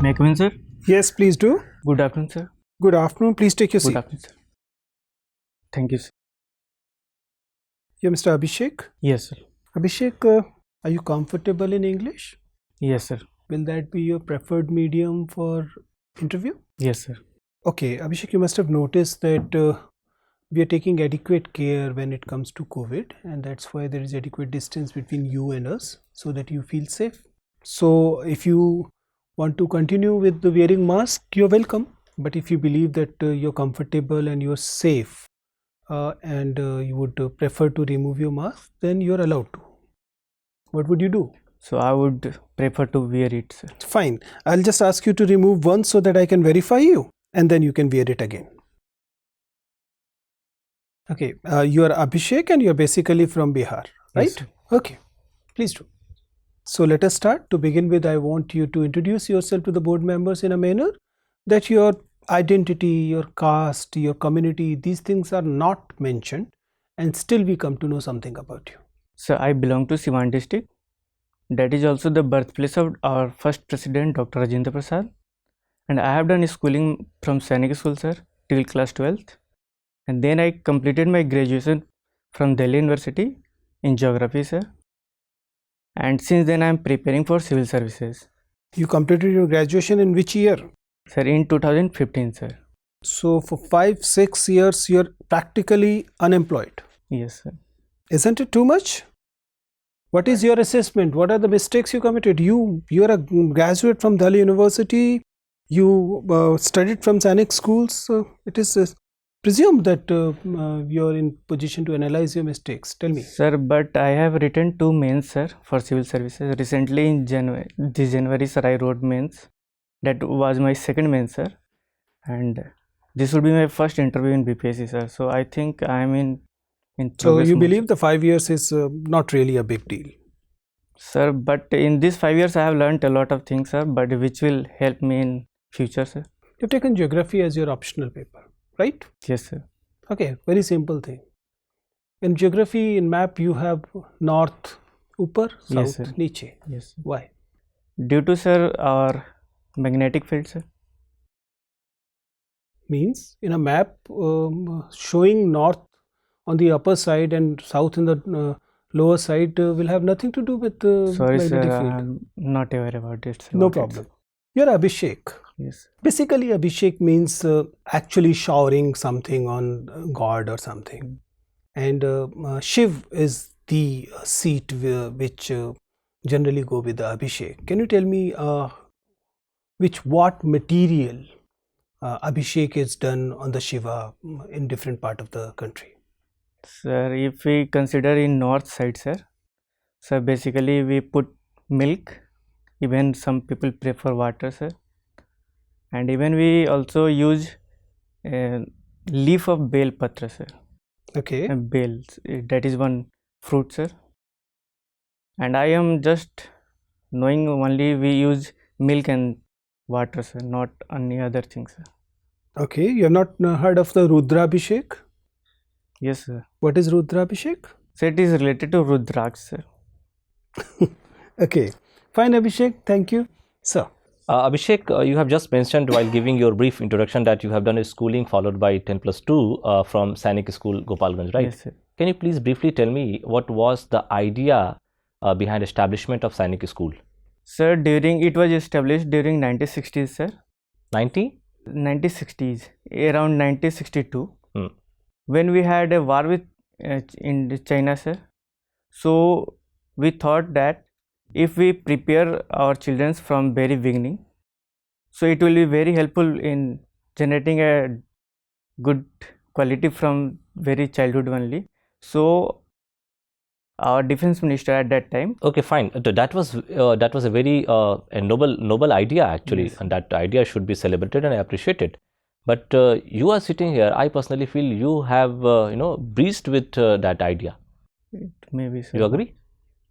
May I come in, sir? Yes, please do. Good afternoon, sir. Good afternoon. Please take your Good seat. afternoon, sir. Thank you, sir. You're Mr. Abhishek. Yes, sir. Abhishek, are you comfortable in English? Yes, sir. Will that be your preferred medium for interview? Yes, sir. Okay, Abhishek, you must have noticed that we are taking adequate care when it comes to COVID, and that's why there is adequate distance between you and us so that you feel safe. So, if you want to continue with the wearing mask, you're welcome. But if you believe that you're comfortable and you're safe and you would prefer to remove your mask, then you're allowed to. What would you do? So I would prefer to wear it, sir. Fine. I'll just ask you to remove once so that I can verify you, and then you can wear it again. Okay. You are Abhishek and you're basically from Bihar, right? Yes, sir. Okay. Please do. So let us start. To begin with, I want you to introduce yourself to the board members in a manner that your identity, your caste, your community, these things are not mentioned, and still we come to know something about you. So I belong to Siwan district. That is also the birthplace of our first president, Dr. Rajendra Prasad. And I have done schooling from Sainik School, sir, till class 12th. And then I completed my graduation from Delhi University in geography, sir. And since then I am preparing for civil services. You completed your graduation in which year? Sir, in 2015, sir. So for 5-6 years, you're practically unemployed. Yes, sir. Isn't it too much? What is your assessment? What are the mistakes you committed? You're a graduate from Delhi University. You studied from Sainik schools. It is presumed that you're in position to analyze your mistakes. Tell me. Sir, but I have written 2 mains, sir, for civil services. Recently in January, sir, I wrote mains. That was my second main, sir. And this will be my first interview in BPSC, sir. So I think I am in So progress you mode. believe the 5 years is not really a big deal? Sir, but in these 5 years I have learned a lot of things, sir, but which will help me in future, sir. You've taken geography as your optional paper, right? Yes, sir. Okay, very simple thing. In geography, in map, you have north, upper, south, Yes, sir. niche. Yes, sir. Why? Due to, sir, our magnetic field, sir. Means in a map showing north on the upper side and south in the lower side will have nothing to do with Sorry, sir, magnetic I field. am not aware about it, sir. No What it, problem. You're Abhishek. Yes, sir. Basically, Abhishek means actually showering something on God or something. And Shiv is the seat which generally go with the Abhishek. Can you tell me what material Abhishek is done on the Shiva in different part of the country? Sir, if we consider in north side, sir, so basically we put milk, even some people prefer water, sir, and even we also use leaf of bel patra, sir. Okay. Bel, that is one fruit, sir. And I am just knowing only we use milk and water, sir, not any other things, sir. Okay. You have not heard of the Rudrabhishek? Yes, sir. What is Rudrabhishek? So it is related to Rudraksh, sir. Okay. Fine, Abhishek. Thank you. Sir. Abhishek, you have just mentioned while giving your brief introduction that you have done a schooling followed by 10+2 from Sainik School, Gopalganj, right? Yes, sir. Can you please briefly tell me what was the idea behind establishment of Sainik School? Sir, it was established during 1960s, sir. 1960s, around 1962. Hmm. When we had a war with in China, sir. So we thought that if we prepare our children from very beginning, so it will be very helpful in generating a good quality from very childhood only. So our defense minister at that time, Okay, fine. That was a very a noble idea actually, Yes. and that idea should be celebrated and appreciated. But you are sitting here. I personally feel you have breezed with that idea. maybe, sir. You agree?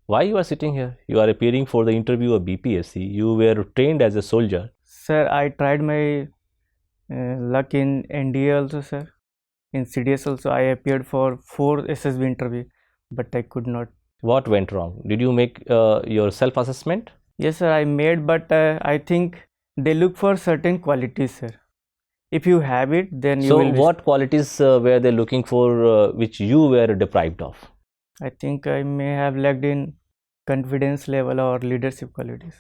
Why you are sitting here? You are appearing for the interview of BPSC. You were trained as a soldier. Sir, I tried my luck in NDA also, sir. In CDS also, I appeared for 4 SSB interview, but I could not. What went wrong? Did you make your self-assessment? Yes, sir, I made, but I think they look for certain qualities, sir. If you have it, then you So will be. what qualities were they looking for which you were deprived of? I think I may have lacked in confidence level or leadership qualities.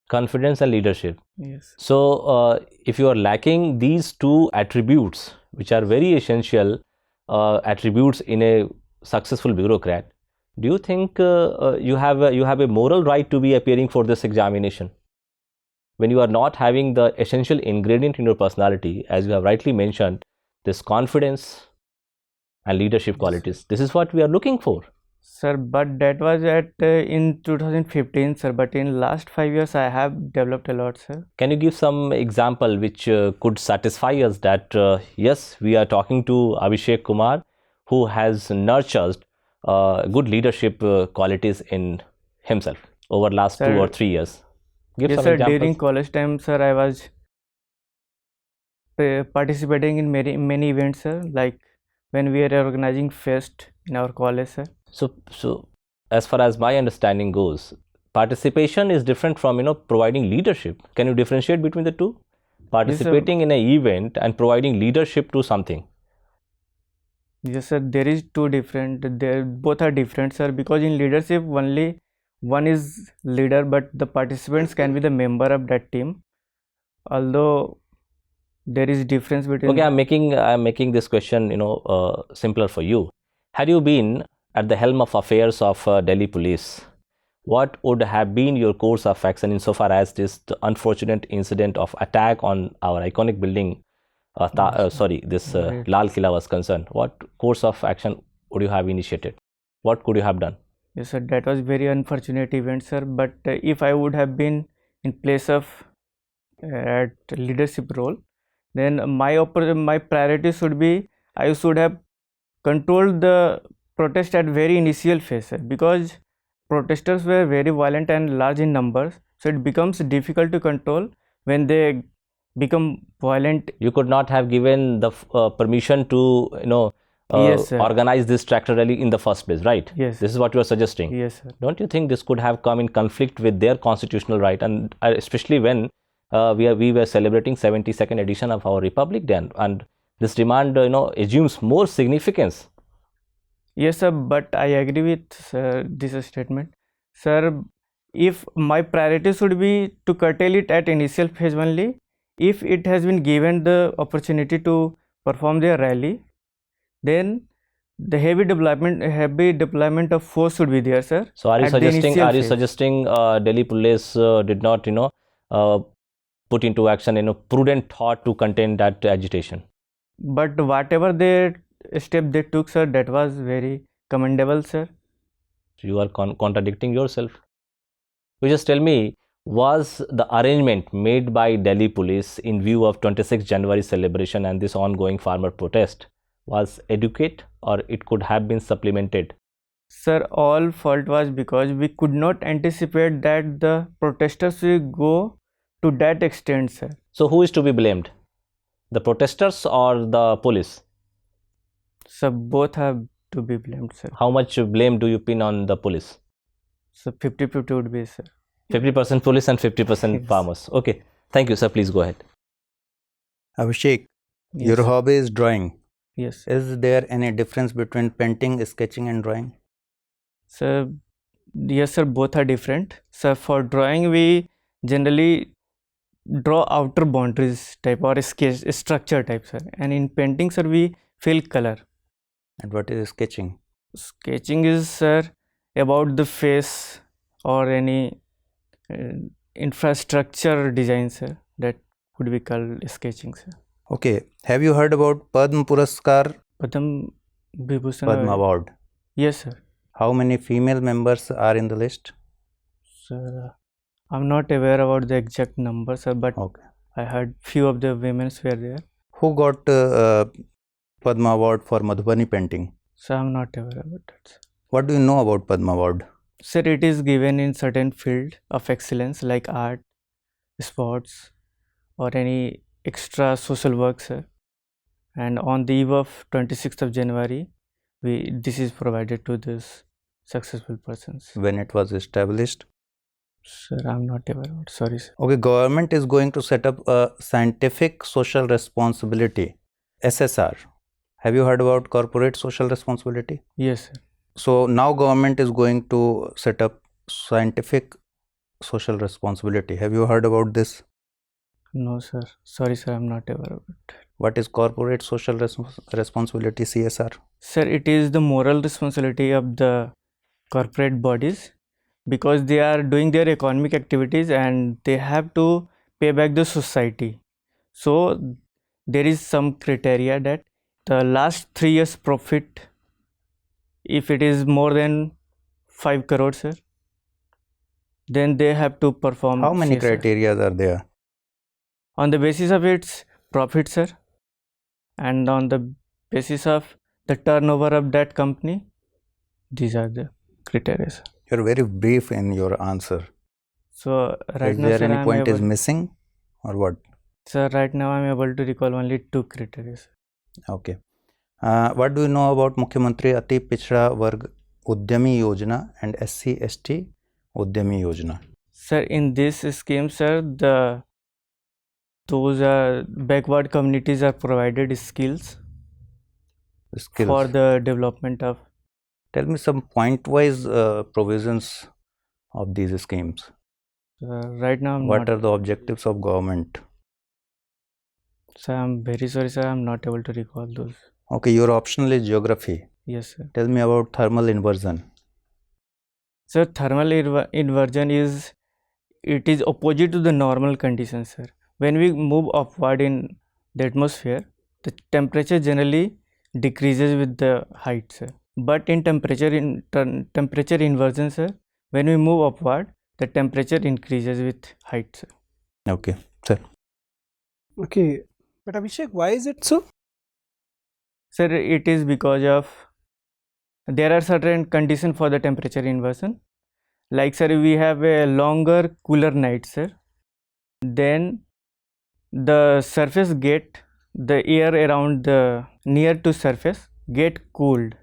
Confidence and leadership. Yes. So if you are lacking these two attributes, which are very essential attributes in a successful bureaucrat, do you think you have a moral right to be appearing for this examination? When you are not having the essential ingredient in your personality, as you have rightly mentioned, this confidence and leadership qualities, this is what we are looking for. Sir, but that was at in 2015, sir. But in last 5 years, I have developed a lot, sir. Can you give some example which could satisfy us that yes, we are talking to Abhishek Kumar, who has nurtured good leadership qualities in himself over last Sir, 2 or 3 years? Give Yes, some sir. examples. During college time, sir, I was participating in many events, sir. Like when we are organizing fest in our college, sir. So as far as my understanding goes, participation is different from providing leadership. Can you differentiate between the two? Participating in an event and providing leadership to something. Yes, sir. There is two different. They both are different, sir. Because in leadership, only one is leader, but the participants can be the member of that team. Although there is difference between. Okay, I'm making this question simpler for you. Had you been at the helm of affairs of Delhi police, what would have been your course of action insofar as the unfortunate incident of attack on our iconic building, Right. Lal Killa was concerned? What course of action would you have initiated? What could you have done? Yes, sir. That was very unfortunate event, sir. But if I would have been in place of at leadership role, then my priority should be I should have controlled the protest at very initial phase, sir, because protesters were very violent and large in numbers, so it becomes difficult to control when they become violent. You could not have given the permission to Yes, sir. organize this tractor rally in the first place, right? Yes. This is what you are suggesting. Yes, sir. Don't you think this could have come in conflict with their constitutional right, and especially when we were celebrating 72nd edition of our Republic Day, and this demand assumes more significance. Yes, sir, but I agree with this statement. Sir, if my priority should be to curtail it at initial phase only, if it has been given the opportunity to perform their rally, then the heavy deployment of force should be there, sir. So are you at the suggesting initial phase. Delhi police did not put into action prudent thought to contain that agitation? But whatever they step they took, sir, that was very commendable, sir. You are contradicting yourself. You just tell me, was the arrangement made by Delhi police in view of 26 January celebration and this ongoing farmer protest was adequate, or it could have been supplemented? Sir, all fault was because we could not anticipate that the protesters will go to that extent, sir. So who is to be blamed? The protesters or the police? So both have to be blamed, sir. How much blame do you pin on the police? So 50-50 would be, sir. 50% police and 50% Yes. farmers. Okay. Thank you, sir. Please go ahead. Abhishek, Yes. your hobby is drawing. Yes. Is there any difference between painting, sketching, and drawing? So yes, sir, both are different. So for drawing, we generally draw outer boundaries type or sketch structure type, sir. And in painting, sir, we fill color. And what is sketching? Sketching is, sir, about the face or any infrastructure design, sir. That would be called sketching, sir. Okay. Have you heard about Padma Puraskar, Padma Vibhushan. Padma Award? Yes, sir. How many female members are in the list? Sir, I'm not aware about the exact number, sir, but Okay. I heard few of the women were there. Who got Padma Award for Madhubani painting? So I'm not aware about that, sir. What do you know about Padma Award? Sir, it is given in certain field of excellence like art, sports, or any extra social work, sir. And on the eve of 26th of January, this is provided to this successful persons. When it was established? Sir, I'm not aware of it. Sorry, sir. Okay, government is going to set up a scientific social responsibility, SSR. Have you heard about corporate social responsibility? Yes, sir. So now government is going to set up scientific social responsibility. Have you heard about this? No, sir. Sorry, sir. I'm not aware of it. What is corporate social responsibility, CSR? Sir, it is the moral responsibility of the corporate bodies because they are doing their economic activities and they have to pay back the society. So there is some criteria that the last 3 years profit, if it is more than 5 crores, sir, then they have to perform How many CSR. criteria are there? On the basis of its profit, sir, and on the basis of the turnover of that company, these are the criteria, sir. You're very brief in your answer. So right Is now, there sir, any I'm point is able, missing or what? sir, right now I'm able to recall only 2 criteria, sir. Okay. What do you know about Mukhyamantri Ati Pichda Varg Udyami Yojana and SC/ST Udyami Yojana? Sir, in this scheme, sir, those backward communities are provided skills Skills. for the development of. Tell me some point-wise provisions of these schemes. Right now, I'm What not. are the objectives of government? Sir, I'm very sorry, sir. I'm not able to recall those. Okay, your optional is geography. Yes, sir. Tell me about thermal inversion. Sir, thermal inversion is opposite to the normal conditions, sir. When we move upward in the atmosphere, the temperature generally decreases with the height, sir. But in temperature inversion, sir, when we move upward, the temperature increases with height, sir. Okay, sir. Okay, but Abhishek, why is it so? Sir, it is because of there are certain conditions for the temperature inversion. Like, sir, we have a longer cooler night, sir. Then the surface the air around the near to surface get cooled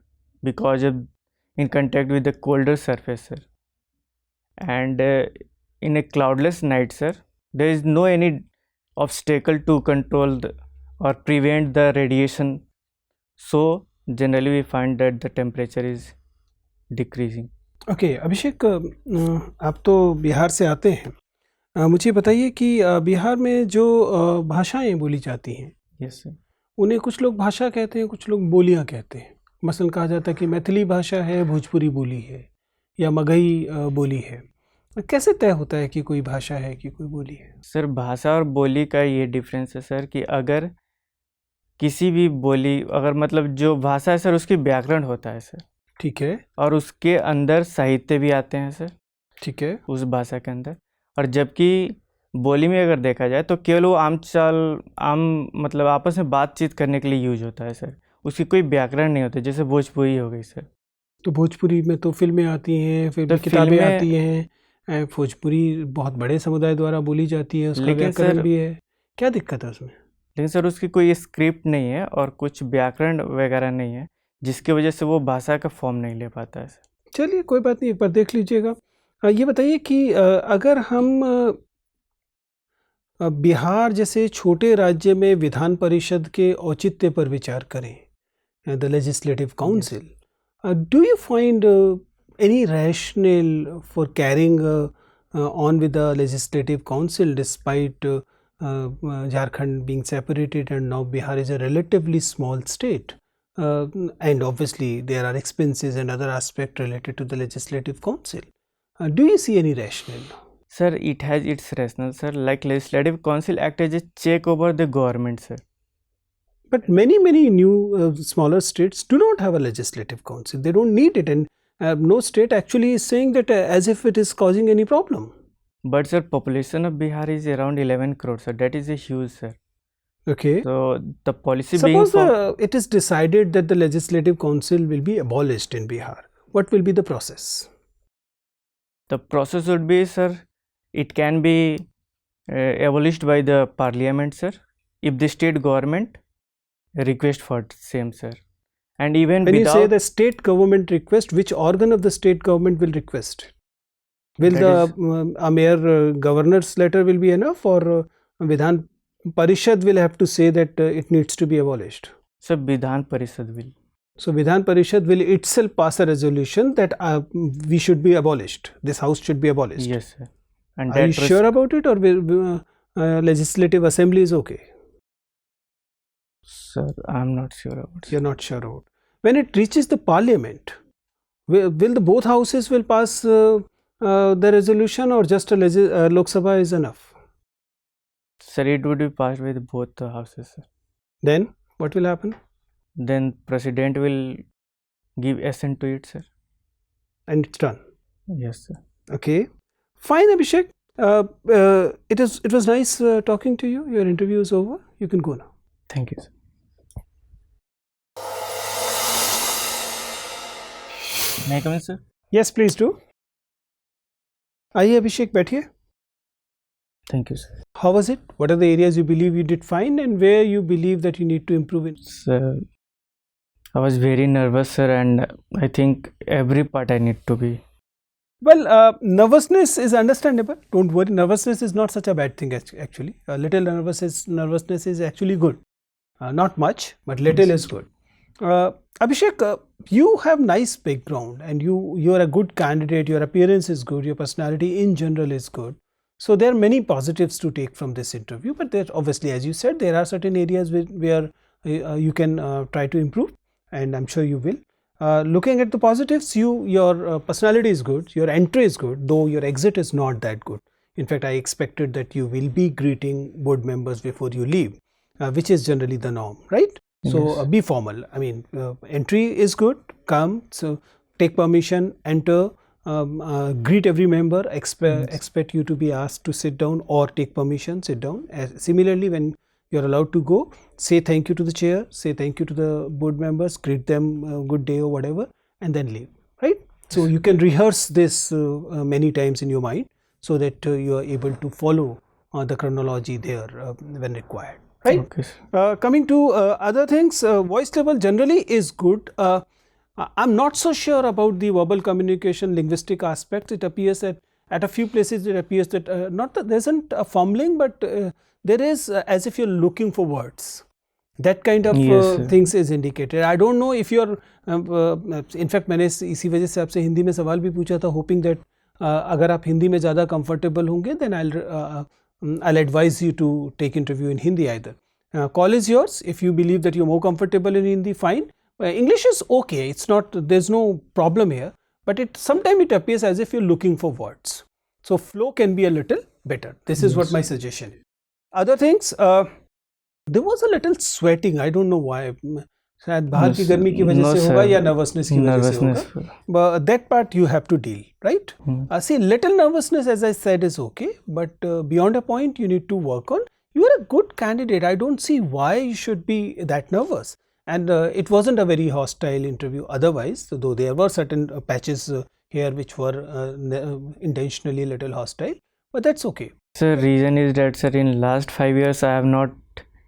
because of in contact with the colder surface, sir. And in a cloudless night, sir, there is no any obstacle to control or prevent the radiation. So generally we find that the temperature is decreasing. Okay Abhishek, आप तो बिहार से आते हैं, मुझे बताइए कि बिहार में जो भाषाएं बोली जाती हैं, यस सर, उन्हें कुछ लोग भाषा कहते हैं, कुछ लोग बोलियां कहते हैं. मसलन कहा जाता है कि मैथिली भाषा है, भोजपुरी बोली है या मगही बोली है. कैसे तय होता है कि कोई भाषा है कि कोई बोली है? सर, भाषा और बोली का ये डिफरेंस है सर कि अगर किसी भी बोली अगर मतलब जो भाषा है सर उसकी व्याकरण होता है सर, ठीक है, और उसके अंदर साहित्य भी आते हैं सर, ठीक है, उस भाषा के अंदर. और जबकि बोली में अगर देखा जाए तो केवल वो आम मतलब आपस में बातचीत करने के लिए यूज होता है सर, उसकी कोई व्याकरण नहीं होता. जैसे भोजपुरी हो गई सर, तो भोजपुरी में तो फिल्में आती हैं, फिर तो किताबें फिल्में- आती हैं. भोजपुरी बहुत बड़े समुदाय द्वारा बोली जाती है, उसका लेकिन व्याकरण सर- भी है. क्या दिक्कत है उसमें? लेकिन सर उसकी कोई स्क्रिप्ट नहीं है और कुछ व्याकरण वगैरह नहीं है, जिसकी वजह से वो भाषा का फॉर्म नहीं ले पाता है सर. चलिए कोई बात नहीं, एक बार देख लीजिएगा. ये बताइए कि अगर हम बिहार जैसे छोटे राज्य में विधान परिषद के औचित्य पर विचार करें, the legislative council, do you find any rationale for carrying on with the legislative council despite Jharkhand being separated and now Bihar is a relatively small state, and obviously there are expenses and other aspects related to the legislative council. Do you see any rationale? Sir, it has its rationale, sir. Like legislative council act as a check over the government, sir. But many new smaller states do not have a legislative council. They don't need it, and no state actually is saying that as if it is causing any problem. But sir, population of Bihar is around 11 crores, sir. That is a huge, sir. Okay. So the policy Suppose being it is decided that the legislative council will be abolished in Bihar. What will be the process? the process would be, sir, it can be abolished by the parliament, sir, if the state government request for same, sir. And even When without you say the state government request, which organ of the state government will request? Will That the a mere governor's letter will be enough, or Vidhan Parishad will have to say that it needs to be abolished? So Vidhan Parishad will. So Vidhan Parishad will itself pass a resolution that we should be abolished. This house should be abolished. Yes, sir. And Are you sure about it, or will legislative assembly is okay? Sir, I'm not sure about it. You're not sure about. When it reaches the parliament, will the both houses will pass the resolution, or just a Lok Sabha is enough? Sir, it would be passed with both the houses, sir. Then what will happen? Then President will give assent to it, sir. And it's done. Yes, sir. Okay, fine, Abhishek. It was nice talking to you. Your interview is over. You can go now. Thank you, sir. May I come in, sir? Yes, please do. आइए अभिषेक बैठिए. Thank you, sir. How was it? What are the areas you believe you did fine, and where you believe that you need to improve in? Sir, I was very nervous, sir, and I think every part I need to be. Well, nervousness is understandable. Don't worry. Nervousness is not such a bad thing actually. A little nervousness is actually good. Not much, but little is good. Abhishek, you have nice background, and you are a good candidate. Your appearance is good. Your personality in general is good. So there are many positives to take from this interview. But there, obviously, as you said, there are certain areas where you can try to improve, and I'm sure you will. Looking at the positives, your personality is good, your entry is good, though your exit is not that good. In fact, I expected that you will be greeting board members before you leave, which is generally the norm, right? So Yes. be formal. I mean, entry is good, come, so take permission, enter, greet every member, expect you to be asked to sit down or take permission, sit down. Similarly, when you're allowed to go, say thank you to the chair, say thank you to the board members, greet them good day or whatever, and then leave, right? So you can rehearse this many times in your mind, so that you are able to follow the chronology there when required, right? Okay, sir. Coming to other things, voice level generally is good. I'm not so sure about the verbal communication linguistic aspect. It appears that at a few places it appears that there isn't a fumbling, but there is as if you're looking for words. That kind of Yes, sir. things is indicated. I don't know if you're in fact मैंने इसी वजह से आपसे हिंदी में सवाल भी पूछा था, hoping that अगर आप हिंदी में ज़्यादा comfortable होंगे, then I'll advise you to take interview in Hindi either. Call is yours. If you believe that you're more comfortable in Hindi, fine. English is okay. It's not, there's no problem here, but sometimes it appears as if you're looking for words. So flow can be a little better. This is what my suggestion is. Other things, there was a little sweating. I don't know why. शायद बाहर की गर्मी की वजह से होगा या nervousness की वजह से होगा. But that part you have to deal, right? See, little nervousness, as I said, is okay, but beyond a point you need to work on. You are a good candidate. I don't see why you should be that nervous. And it wasn't a very hostile interview otherwise, though there were certain patches here which were intentionally a little hostile, but that's okay. Sir, reason is that, sir, in last 5 years I have not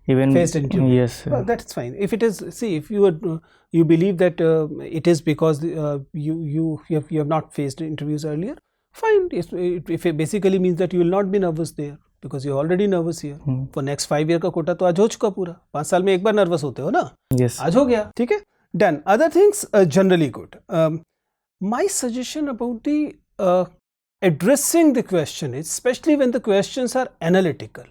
even Faced interview. Yes, sir. Well, that's fine. If it is, see, if you believe that it is because you have not faced interviews earlier, fine. If it basically means that you will not be nervous there, because you're already nervous here. For next 5 year का कोटा तो आज हो चुका पूरा. 5 साल में एक बार nervous होते हो ना? Yes. आज हो गया, ठीक है? Done. Other things generally good. My suggestion about the addressing the question is, especially when the questions are analytical,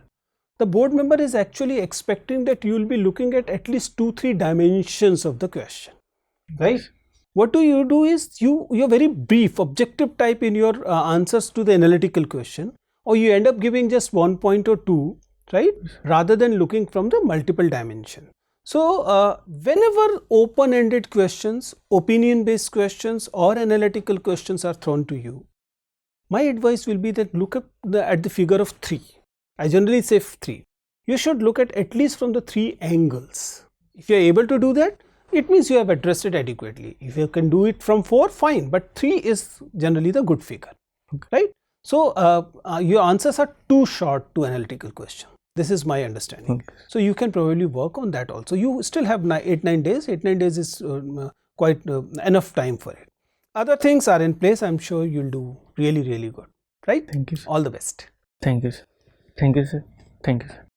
the board member is actually expecting that you will be looking at least 2-3 dimensions of the question, right? What you do is you're very brief, objective type in your answers to the analytical question, or you end up giving just 1 point or 2, right? Rather than looking from the multiple dimension. So whenever open-ended questions, opinion-based questions or analytical questions are thrown to you, my advice will be that look at the figure of 3. I generally say 3. You should look at least from the 3 angles. If you are able to do that, it means you have addressed it adequately. If you can do it from 4, fine, but 3 is generally the good figure, right? So your answers are too short to analytical question. This is my understanding. So you can probably work on that also. You still have 8-9 days. 8-9 days is quite enough time for it. other things are in place. I'm sure you'll do really, really good. Right? Thank you, sir. All the best. Thank you, sir. Thank you, sir. Thank you, sir.